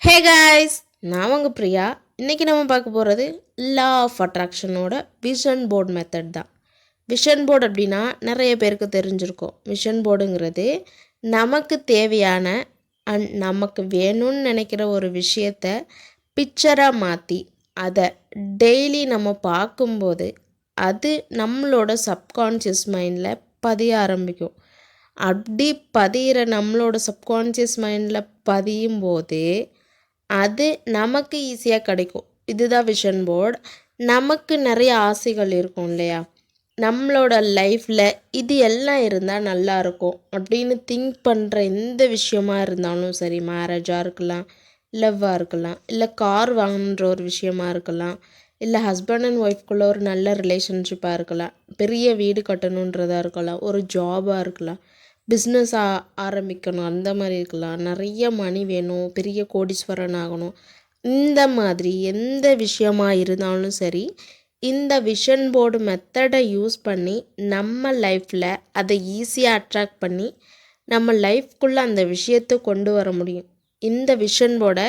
Hey guys, நான் உங்கள் பிரியா. இன்றைக்கி நம்ம பார்க்க போகிறது லா ஆஃப் அட்ராக்ஷனோட விஷன் போர்டு மெத்தட் தான். விஷன் போர்டு அப்படின்னா நிறைய பேருக்கு தெரிஞ்சிருக்கும். விஷன் போர்டுங்கிறது நமக்கு தேவையான நமக்கு வேணும்னு நினைக்கிற ஒரு விஷயத்தை பிக்சராக மாற்றி அதை டெய்லி நம்ம பார்க்கும்போது அது நம்மளோட சப்கான்ஷியஸ் மைண்டில் பதிய ஆரம்பிக்கும். அப்படி பதிகிற நம்மளோட சப்கான்ஷியஸ் மைண்டில் பதியும் போது அது நமக்கு ஈஸியாக கிடைக்கும். இதுதான் விஷன் போர்டு. நமக்கு நிறைய ஆசைகள் இருக்கும் இல்லையா? நம்மளோட லைஃப்பில் இது எல்லாம் இருந்தால் நல்லாயிருக்கும் அப்படின்னு திங்க் பண்ணுற எந்த விஷயமா இருந்தாலும் சரி, மேரேஜாக இருக்கலாம், லவ்வாக இருக்கலாம், இல்லை கார் வாங்குன்ற ஒரு விஷயமா இருக்கலாம், இல்லை ஹஸ்பண்ட் அண்ட் ஒய்ஃப்குள்ளே ஒரு நல்ல ரிலேஷன்ஷிப்பாக இருக்கலாம், பெரிய வீடு கட்டணுன்றதாக இருக்கலாம், ஒரு ஜாபாக இருக்கலாம், பிஸ்னஸ் ஆரம்பிக்கணும் அந்த மாதிரி இருக்கலாம், நிறைய மணி வேணும், பெரிய கோடீஸ்வரன் ஆகணும், இந்த மாதிரி எந்த விஷயமா இருந்தாலும் சரி, இந்த விஷன் போர்டு மெத்தடை யூஸ் பண்ணி நம்ம லைஃப்பில் அதை ஈஸியாக அட்ராக்ட் பண்ணி நம்ம லைஃப்குள்ளே அந்த விஷயத்தை கொண்டு வர முடியும். இந்த விஷன் போர்டை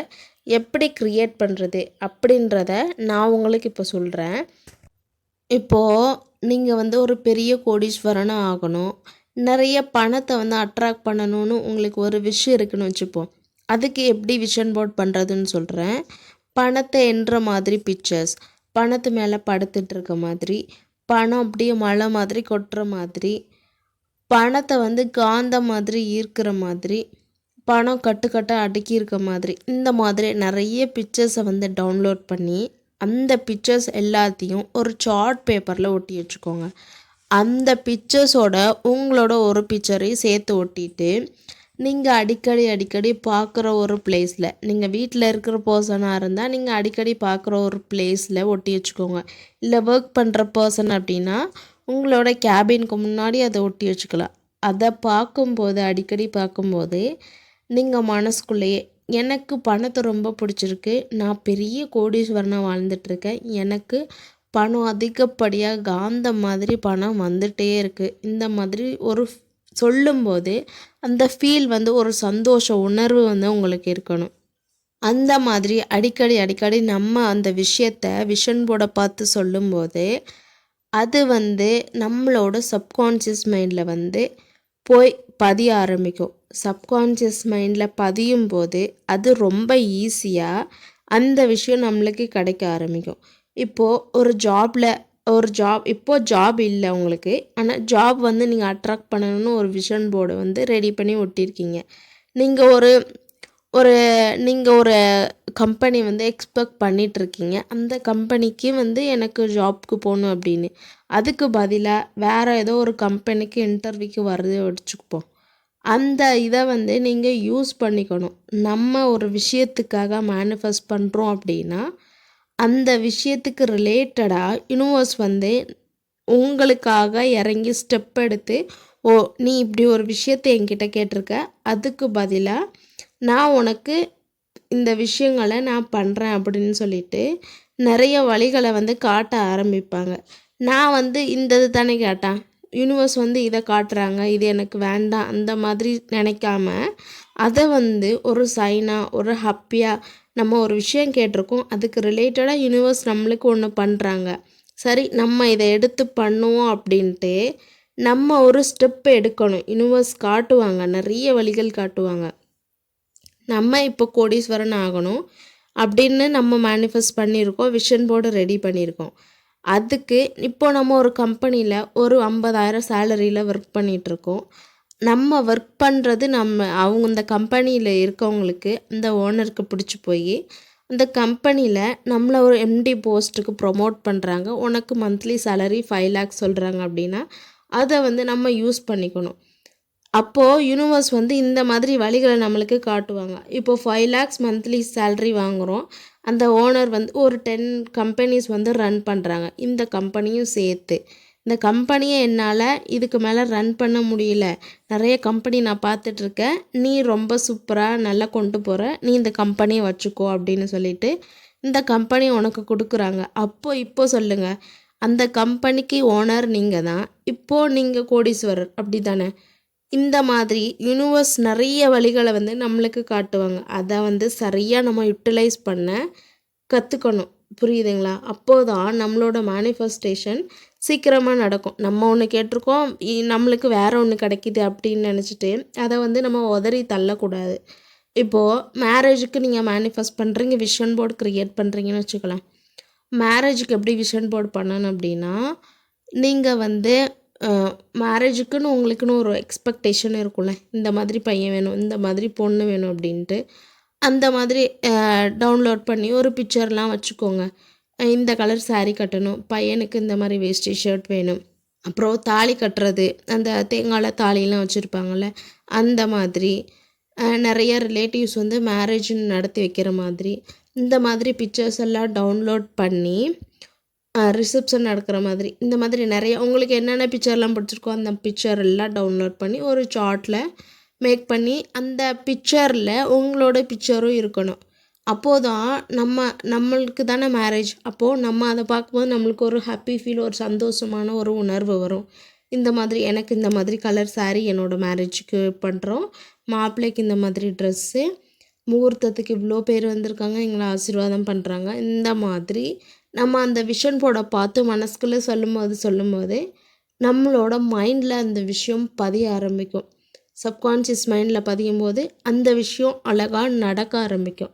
எப்படி க்ரியேட் பண்ணுறது அப்படின்றத நான் உங்களுக்கு இப்போ சொல்கிறேன். இப்போது நீங்கள் ஒரு பெரிய கோடீஸ்வரனாக ஆகணும், நிறைய பணத்தை அட்ராக்ட் பண்ணணும்னு உங்களுக்கு ஒரு விஷயம் இருக்குன்னு வச்சுப்போம். அதுக்கு எப்படி விஷன் போர்ட் பண்ணுறதுன்னு சொல்கிறேன். பணத்தை எண்ணுற மாதிரி பிக்சர்ஸ், பணத்து மேலே படுத்துட்டு இருக்க மாதிரி, பணம் அப்படியே மழை மாதிரி கொட்டுற மாதிரி, பணத்தை காந்த மாதிரி ஈர்க்கிற மாதிரி, பணம் கட்டுக்கட்டாக அடுக்கி இருக்க மாதிரி, இந்த மாதிரி நிறைய பிக்சர்ஸை டவுன்லோட் பண்ணி அந்த பிக்சர்ஸ் எல்லாத்தையும் ஒரு சார்ட் பேப்பரில் ஒட்டி வச்சுக்கோங்க. அந்த பிக்சர்ஸோட உங்களோட ஒரு பிக்சரையும் சேர்த்து ஒட்டிட்டு நீங்கள் அடிக்கடி பார்க்குற ஒரு பிளேஸில், நீங்கள் வீட்டில் இருக்கிற பர்சனாக இருந்தால் நீங்கள் அடிக்கடி பார்க்குற ஒரு பிளேஸில் ஒட்டி வச்சுக்கோங்க. இல்லை ஒர்க் பண்ணுற பர்சன் அப்படின்னா உங்களோட கேபினுக்கு முன்னாடி அதை ஒட்டி வச்சுக்கலாம். அதை பார்க்கும்போது, அடிக்கடி பார்க்கும்போது நீங்கள் மனசுக்குள்ளேயே, எனக்கு பணத்தை ரொம்ப பிடிச்சிருக்கு, நான் பெரிய கோடீஸ்வரனாக வாழ்ந்துட்டுருக்கேன், எனக்கு பணம் அதிகப்படியாக காந்த மாதிரி பணம் வந்துகிட்டே இருக்குது, இந்த மாதிரி ஒரு சொல்லும்போது அந்த ஃபீல் ஒரு சந்தோஷ உணர்வு உங்களுக்கு இருக்கணும். அந்த மாதிரி அடிக்கடி நம்ம அந்த விஷயத்தை விஷன் போர்டை பார்த்து சொல்லும்போது அது நம்மளோட சப்கான்ஷியஸ் மைண்டில் போய் பதிய ஆரம்பிக்கும். சப்கான்ஷியஸ் மைண்டில் பதியும் போது அது ரொம்ப ஈஸியாக அந்த விஷயம் நம்மளுக்கு கிடைக்க ஆரம்பிக்கும். இப்போது ஒரு ஜாப் இப்போது ஜாப் இல்லை உங்களுக்கு, ஆனால் ஜாப் நீங்கள் அட்ராக்ட் பண்ணணும்னு ஒரு விஷன் போர்டு ரெடி பண்ணி ஒட்டியிருக்கீங்க. நீங்கள் ஒரு ஒரு நீங்கள் ஒரு கம்பெனி எக்ஸ்பெக்ட் பண்ணிகிட்ருக்கீங்க, அந்த கம்பெனிக்கு எனக்கு ஜாப்க்கு போகணும் அப்படின்னு. அதுக்கு பதிலாக வேறு ஏதோ ஒரு கம்பெனிக்கு இன்டர்வியூக்கு வருது வச்சுக்குப்போம். அந்த இதை நீங்கள் யூஸ் பண்ணிக்கணும். நம்ம ஒரு விஷயத்துக்காக மேனிஃபெஸ்ட் பண்ணுறோம் அப்படின்னா அந்த விஷயத்துக்கு ரிலேட்டடாக யூனிவர்ஸ் உங்களுக்காக இறங்கி ஸ்டெப் எடுத்து, ஓ நீ இப்படி ஒரு விஷயத்தை என்கிட்ட கேட்டிருக்க, அதுக்கு பதிலாக நான் உனக்கு இந்த விஷயங்களை நான் பண்ணுறேன் அப்படின்னு சொல்லிட்டு நிறைய வழிகளை காட்ட ஆரம்பிப்பாங்க. நான் இந்த இது தானே கேட்டேன், யூனிவர்ஸ் இதை காட்டுறாங்க, இது எனக்கு வேண்டாம் அந்த மாதிரி நினைக்காம அதை ஒரு சைனாக, ஒரு ஹாப்பியாக, நம்ம ஒரு விஷயம் கேட்டிருக்கோம், அதுக்கு ரிலேட்டடாக யூனிவர்ஸ் நம்மளுக்கு ஒன்று பண்ணுறாங்க, சரி நம்ம இதை எடுத்து பண்ணுவோம் அப்படின்ட்டு நம்ம ஒரு ஸ்டெப் எடுக்கணும். யூனிவர்ஸ் காட்டுவாங்க, நிறைய வழிகள் காட்டுவாங்க. நம்ம இப்போ கோடீஸ்வரன் ஆகணும் அப்படின்னு நம்ம மேனிஃபெஸ்ட் பண்ணியிருக்கோம், விஷன் போர்டு ரெடி பண்ணியிருக்கோம். அதுக்கு இப்போ நம்ம ஒரு கம்பெனியில் ஒரு 50,000 சேலரியில் ஒர்க் பண்ணிகிட்ருக்கோம். நம்ம ஒர்க் பண்ணுறது அவங்க இந்த கம்பெனியில் இருக்கவங்களுக்கு, அந்த ஓனருக்கு பிடிச்சி போய் அந்த கம்பெனியில் நம்மளை ஒரு எம்டி போஸ்ட்டுக்கு ப்ரொமோட் பண்ணுறாங்க, உனக்கு மந்த்லி சேலரி 5 lakhs சொல்கிறாங்க அப்படின்னா அதை நம்ம யூஸ் பண்ணிக்கணும். அப்போது யூனிவர்ஸ் இந்த மாதிரி வழிகளை நம்மளுக்கு காட்டுவாங்க. இப்போது 5 lakhs மந்த்லி சேல்ரி வாங்குகிறோம், அந்த ஓனர் ஒரு 10 கம்பெனிஸ் ரன் பண்ணுறாங்க, இந்த கம்பெனியும் சேர்த்து. இந்த கம்பெனியை என்னால் இதுக்கு மேலே ரன் பண்ண முடியல, நிறைய கம்பெனி நான் பார்த்துட்ருக்கேன், நீ ரொம்ப சூப்பராக நல்லா கொண்டு போகிற, நீ இந்த கம்பெனியை வச்சுக்கோ அப்படின்னு சொல்லிட்டு இந்த கம்பெனி உனக்கு கொடுக்குறாங்க. இப்போ சொல்லுங்கள், அந்த கம்பெனிக்கு ஓனர் நீங்கள் தான், இப்போது நீங்கள் கோடீஸ்வரர் அப்படி தானே? இந்த மாதிரி யூனிவர்ஸ் நிறைய வழிகளை வந்து நம்மளுக்கு காட்டுவாங்க. அதை வந்து சரியாக நம்ம யூட்டிலைஸ் பண்ண கற்றுக்கணும். புரியுதுங்களா? அப்போதான் நம்மளோட மேனிஃபெஸ்டேஷன் சீக்கிரமாக நடக்கும். நம்ம ஒன்று கேட்டிருக்கோம், நம்மளுக்கு வேற ஒன்று கிடைக்கிது அப்படின்னு நினச்சிட்டு அதை வந்து நம்ம உதறி தள்ளக்கூடாது. இப்போது மேரேஜுக்கு நீங்கள் மேனிஃபெஸ்ட் பண்ணுறீங்க, விஷன் போர்டு க்ரியேட் பண்ணுறீங்கன்னு வச்சுக்கலாம். மேரேஜுக்கு எப்படி விஷன் போர்டு பண்ணணும் அப்படின்னா, நீங்கள் வந்து மேரேஜுக்குன்னு உங்களுக்குன்னு ஒரு எக்ஸ்பெக்டேஷன் இருக்கும்ல, இந்த மாதிரி பையன் வேணும், இந்த மாதிரி பொண்ணு வேணும் அப்படின்ட்டு. அந்த மாதிரி டவுன்லோட் பண்ணி ஒரு பிக்சர்லாம் வச்சுக்கோங்க. இந்த கலர் சாரீ கட்டணும், பையனுக்கு இந்த மாதிரி வேஷ்டி ஷர்ட் வேணும், அப்புறம் தாலி கட்டுறது அந்த தேங்காயில் தாலிலாம் வச்சுருப்பாங்கள்ல அந்த மாதிரி, நிறைய ரிலேட்டிவ்ஸ் வந்து மேரேஜ் நடத்தி வைக்கிற மாதிரி இந்த மாதிரி பிக்சர்ஸ் எல்லாம் டவுன்லோட் பண்ணி ரிசப்ஷன் நடக்கிற மாதிரி இந்த மாதிரி நிறைய உங்களுக்கு என்னென்ன பிக்சர்லாம் பிடிச்சிருக்கோ அந்த பிக்சர் எல்லாம் டவுன்லோட் பண்ணி ஒரு சார்ட்டில் மேக் பண்ணி அந்த பிக்சரில் உங்களோட பிக்சரும் இருக்கணும். அப்போது தான் நம்மளுக்கு தானே மேரேஜ், அப்போது நம்ம அதை பார்க்கும்போது நம்மளுக்கு ஒரு ஹாப்பி ஃபீல், ஒரு சந்தோஷமான ஒரு உணர்வு வரும். இந்த மாதிரி எனக்கு இந்த மாதிரி கலர் சாரீ என்னோடய மேரேஜுக்கு பண்ணுறோம், மாப்பிள்ளைக்கு இந்த மாதிரி ட்ரெஸ்ஸு, முகூர்த்தத்துக்கு இவ்வளோ பேர் வந்திருக்காங்க, எங்களை ஆசீர்வாதம் பண்ணுறாங்க. இந்த மாதிரி நம்ம அந்த விஷன் போர்டை பார்த்து மனசுக்குள்ளே சொல்லும்போது நம்மளோட மைண்டில் அந்த விஷயம் பதிய ஆரம்பிக்கும். சப்கான்ஷியஸ் மைண்டில் பதியும் போது அந்த விஷயம் அழகாக நடக்க ஆரம்பிக்கும்.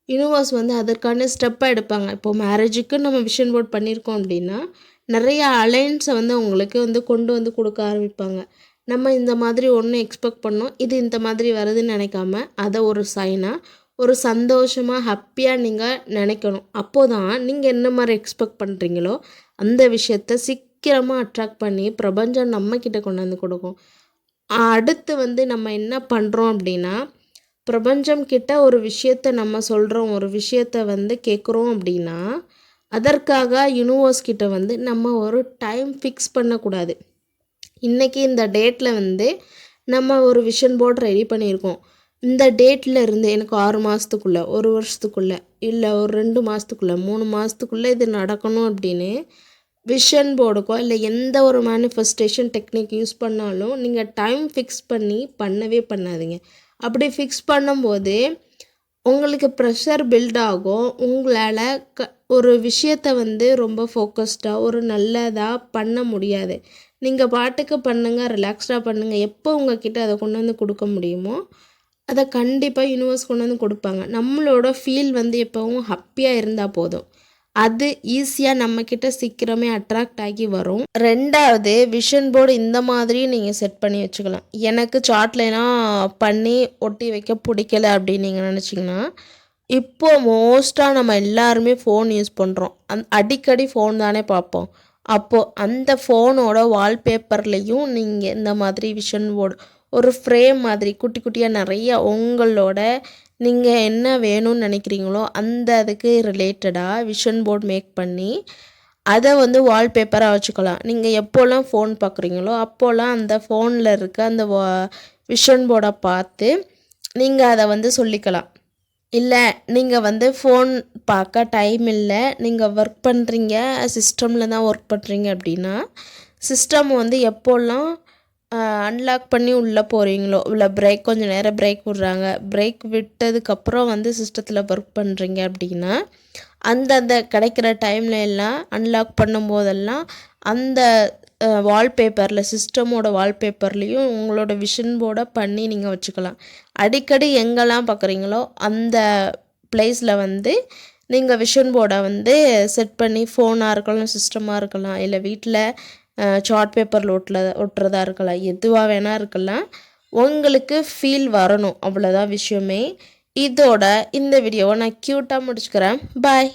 யூனிவர்ஸ் வந்து அதற்கான ஸ்டெப்பாக எடுப்பாங்க. இப்போது மேரேஜுக்கு நம்ம விஷன் போர்ட் பண்ணியிருக்கோம் அப்படின்னா நிறைய அலைன்ஸை வந்து உங்களுக்கு வந்து கொண்டு வந்து கொடுக்க ஆரம்பிப்பாங்க. நம்ம இந்த மாதிரி ஒன்று எக்ஸ்பெக்ட் பண்ணோம், இது இந்த மாதிரி வருதுன்னு நினைக்காம அதை ஒரு சைனாக ஒரு சந்தோஷமாக ஹாப்பியாக நீங்கள் நினைக்கணும். அப்போது தான் நீங்கள் என்ன மாதிரி எக்ஸ்பெக்ட் பண்ணுறீங்களோ அந்த விஷயத்த சீக்கிரமாக அட்ராக்ட் பண்ணி பிரபஞ்சம் நம்மக்கிட்ட கொண்டு வந்து கொடுக்கும். அடுத்து வந்து நம்ம என்ன பண்ணுறோம் அப்படின்னா, பிரபஞ்சம் கிட்ட ஒரு விஷயத்த நம்ம சொல்கிறோம், ஒரு விஷயத்த வந்து கேட்குறோம் அப்படின்னா அதற்காக யூனிவர்ஸ் கிட்ட வந்து நம்ம ஒரு டைம் ஃபிக்ஸ் பண்ணக்கூடாது. இன்றைக்கி இந்த டேட்டில் வந்து நம்ம ஒரு விஷன் போர்டு ரெடி பண்ணியிருக்கோம், இந்த டேட்டில் இருந்து எனக்கு 6 மாதத்துக்குள்ளே, 1 வருஷத்துக்குள்ளே, இல்லை ஒரு 2 மாதத்துக்குள்ளே, 3 மாதத்துக்குள்ளே இது நடக்கணும் அப்படின்னு விஷன் போர்டுக்கோ இல்லை எந்த ஒரு மேனிஃபெஸ்டேஷன் டெக்னிக் யூஸ் பண்ணாலும் நீங்கள் டைம் ஃபிக்ஸ் பண்ணவே பண்ணாதீங்க. அப்படி ஃபிக்ஸ் பண்ணும்போது உங்களுக்கு ப்ரெஷர் பில்ட் ஆகும். உங்களால் ஒரு விஷயத்தை வந்து ரொம்ப ஃபோக்கஸ்டாக ஒரு நல்லதாக பண்ண முடியாது. நீங்கள் பாட்டுக்கு பண்ணுங்கள், ரிலாக்ஸ்டாக பண்ணுங்கள். எப்போ உங்கள்கிட்ட அதை கொண்டு வந்து கொடுக்க முடியுமோ அதை கண்டிப்பாக யூனிவர்ஸ் கொண்டு வந்து கொடுப்பாங்க. நம்மளோட ஃபீல் வந்து எப்போவும் ஹாப்பியாக இருந்தால் போதும், அது ஈஸியாக நம்மக்கிட்ட சீக்கிரமே அட்ராக்ட் ஆகி வரும். 2வது விஷன் போர்டு இந்த மாதிரி நீங்கள் செட் பண்ணி வச்சுக்கலாம். எனக்கு சார்ட்லாம் பண்ணி ஒட்டி வைக்க பிடிக்கல அப்படின்னு நீங்கள் நினச்சிங்கன்னா, இப்போது மோஸ்ட்டாக நம்ம எல்லாருமே ஃபோன் யூஸ் பண்ணுறோம், அடிக்கடி ஃபோன் தானே பார்ப்போம். அப்போது அந்த ஃபோனோட வால்பேப்பர்லேயும் நீங்கள் இந்த மாதிரி விஷன் போர்டு ஒரு ஃப்ரேம் மாதிரி குட்டி குட்டியாக நிறைய உங்களோட நீங்கள் என்ன வேணும்னு நினைக்கிறீங்களோ அந்த அதுக்கு ரிலேட்டடாக விஷன் போர்டு மேக் பண்ணி அதை வந்து வால்பேப்பராக வச்சுக்கலாம். நீங்கள் எப்போல்லாம் ஃபோன் பார்க்குறீங்களோ அப்போல்லாம் அந்த ஃபோனில் இருக்க அந்த விஷன் போர்டை பார்த்து நீங்கள் அதை வந்து சொல்லிக்கலாம். இல்லை நீங்கள் வந்து ஃபோன் பார்க்க டைம் இல்லை, நீங்கள் ஒர்க் பண்ணுறீங்க, சிஸ்டமில் தான் ஒர்க் பண்ணுறீங்க அப்படின்னா சிஸ்டம் வந்து எப்போல்லாம் அன்லாக் பண்ணி உள்ளே போகிறீங்களோ, இல்லை பிரேக் கொஞ்சம் நேரம் பிரேக் விட்றாங்க, பிரேக் விட்டதுக்கப்புறம் வந்து சிஸ்டத்தில் ஒர்க் பண்ணுறீங்க அப்படின்னா அந்த கிடைக்கிற டைமில் எல்லாம் அன்லாக் பண்ணும்போதெல்லாம் அந்த வால்பேப்பரில் சிஸ்டமோட வால்பேப்பர்லேயும் உங்களோட விஷன் போர்டை பண்ணி நீங்கள் வச்சுக்கலாம். அடிக்கடி எங்கெல்லாம் பார்க்குறீங்களோ அந்த பிளேஸில் வந்து நீங்கள் விஷன் போர்டை வந்து செட் பண்ணி ஃபோனாக இருக்கலாம், சிஸ்டமாக இருக்கலாம், இல்லை வீட்டில் சார்ட் பேப்பரில் ஒட்டுறதா இருக்கலாம், எதுவாக வேணால் இருக்கலாம். உங்களுக்கு ஃபீல் வரணும், அவ்வளோதான் விஷயமே. இதோட இந்த வீடியோவை நான் க்யூட்டாக முடிச்சுக்கிறேன். பாய்.